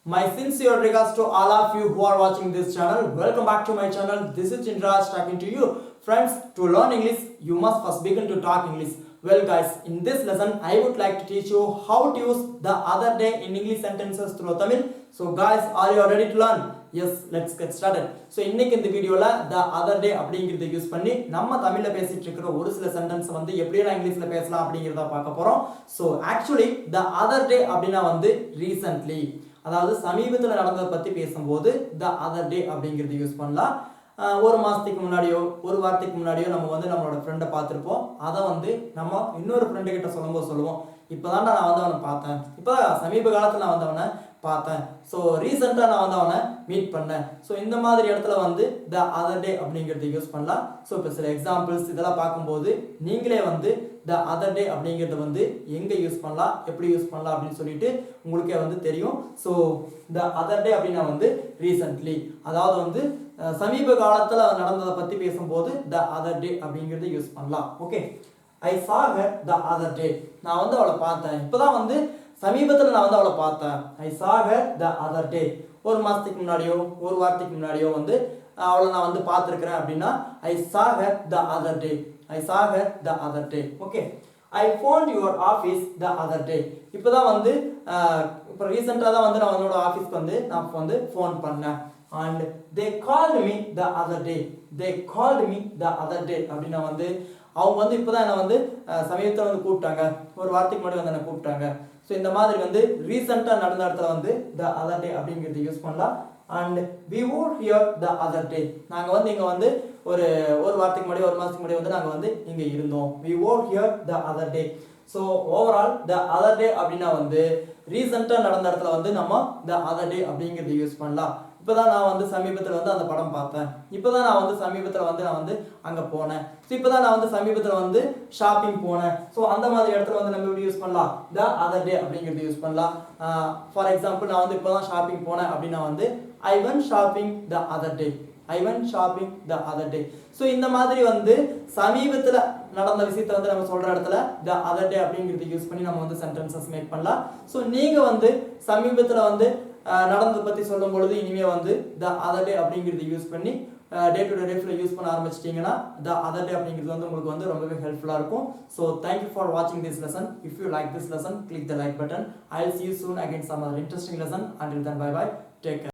My sincere regards to all of you who are watching this channel. Welcome back to my channel. This is Chindraj talking to you. Friends, to learn English, you must first begin to talk English. Well guys, in this lesson, I would like to teach you how to use the other day in English sentences through Tamil. So guys, are you ready to learn? Yes, let's get started. So இன்னைக்கு இந்த வீடியோல the other day அப்படிங்கறத use பண்ணி நம்ம தமிழ்ல பேசிட்டு இருக்கிற ஒரு சில சென்டென்ஸ் வந்து எப்படியெல்லாம் இங்கிலீஷ்ல பேசலாம் அப்படிங்கறத பார்க்க போறோம். So actually the other day அப்படினா வந்து recently, அதாவது சமீபத்தில் நடந்ததை பற்றி பேசும்போது த அதர் டே அப்படிங்கிறது யூஸ் பண்ணலாம். ஒரு மாதத்துக்கு முன்னாடியோ ஒரு வாரத்துக்கு முன்னாடியோ நம்ம வந்து நம்மளோட ஃப்ரெண்டை பார்த்துருப்போம். அதை வந்து நம்ம இன்னொரு ஃப்ரெண்டு கிட்ட சொல்லுவோம், இப்போ தான்டா நான் வந்து அவனை பார்த்தேன், இப்போ சமீப காலத்தில் நான் வந்து அவனை பார்த்தேன், ஸோ ரீசெண்டாக நான் வந்து அவனை மீட் பண்ணேன். ஸோ இந்த மாதிரி இடத்துல வந்து த அதர் டே அப்படிங்கிறது யூஸ் பண்ணலாம். ஸோ இப்போ சில எக்ஸாம்பிள்ஸ் இதெல்லாம் பார்க்கும்போது நீங்களே வந்து த அதர் டே அப்படிங்கிறத வந்து எங்கே யூஸ் பண்ணலாம், எப்படி யூஸ் பண்ணலாம் அப்படின்னு சொல்லிட்டு உங்களுக்கே வந்து தெரியும். ஸோ த அதர் டே அப்படின்னா வந்து ரீசன்ட்லி, அதாவது வந்து சமீப காலத்தில் நடந்ததை பற்றி பேசும்போது த அதர் டே அப்படிங்கிறத யூஸ் பண்ணலாம். ஓகே, ஐ சா ஹர் த அதர் டே, நான் வந்து அவளை பார்த்தேன், இப்போதான் வந்து சமீபத்தில் நான் வந்து அவளை பார்த்தேன். ஐ சா ஹர் த அதர் டே, ஒரு மாதத்துக்கு முன்னாடியோ ஒரு வாரத்துக்கு முன்னாடியோ வந்து அவளை நான் வந்து பார்த்துருக்கிறேன் அப்படின்னா ஐ சா ஹர் த அதர் டே, ஐ சா her the other day. Okay, I font your office the other டே, இப்போ தான் வந்து இப்போ ரீசெண்டாக தான் வந்து நான் என்னோட ஆஃபீஸ்க்கு வந்து நான் வந்து ஃபோன் பண்ணேன். And they called me the other day, they called me the other day அப்படின்னா வந்து அவங்க வந்து இப்போ தான் என்னை வந்து சமீபத்தில் வந்து கூப்பிட்டாங்க, ஒரு வாரத்துக்கு முன்னாடி வந்து என்னை கூப்பிட்டாங்க. ஸோ இந்த மாதிரி வந்து ரீசெண்டாக நடந்த இடத்துல வந்து த அதர் டே அப்படிங்கிறது யூஸ் பண்ணலாம். And we were here the other day, நாங்கள் வந்து இங்கே வந்து ஒரு வாரத்துக்கு முன்னாடி ஒரு மாதத்துக்கு முன்னாடி வந்து நாங்கள் வந்து இங்கே இருந்தோம். We were here the other day. So overall the other day அப்படின்னா வந்து ரீசெண்டாக நடந்த இடத்துல வந்து நம்ம த அதர் டே அப்படிங்கிறது யூஸ் பண்ணலாம். இப்போதான் நான் வந்து சமீபத்தில் வந்து அந்த படம் பார்த்தேன், இப்போதான் நான் வந்து சமீபத்தில் வந்து நான் வந்து அங்கே போனேன், ஸோ இப்போதான் நான் வந்து சமீபத்தில் வந்து ஷாப்பிங் போனேன். ஸோ அந்த மாதிரி இடத்துல வந்து நம்ம எப்படி யூஸ் பண்ணலாம், த அதர் டே அப்படிங்கிறது யூஸ் பண்ணலாம். ஃபார் எக்ஸாம்பிள், நான் வந்து இப்போதான் ஷாப்பிங் போனேன் அப்படின்னா வந்து I went shopping the other day, I went shopping the other day. So இந்த மாதிரி வந்து சமீபத்தில் நடந்த விஷயத்தை வந்து நம்ம சொல்கிற இடத்துல த அதர் டே அப்படிங்கிறது யூஸ் பண்ணி நம்ம வந்து சென்டென்சஸ் மேக் பண்ணலாம். ஸோ நீங்கள் வந்து சமீபத்தில் வந்து நடந்ததை பற்றி சொல்லும் பொழுது இனிமேல் வந்து த அதர் டே அப்படிங்கிறது யூஸ் பண்ணி டே டு டே லைஃப்பில் யூஸ் பண்ண ஆரம்பிச்சிட்டிங்கன்னா த அதர் டே அப்படிங்கிறது வந்து உங்களுக்கு வந்து ரொம்பவே ஹெல்ப்ஃபுல்லாக இருக்கும். ஸோ தேங்க்யூ ஃபார் வாட்சிங் this lesson. If you like this lesson, click the like button. I'll see you soon again some other interesting lesson. Until then, bye bye. Take care.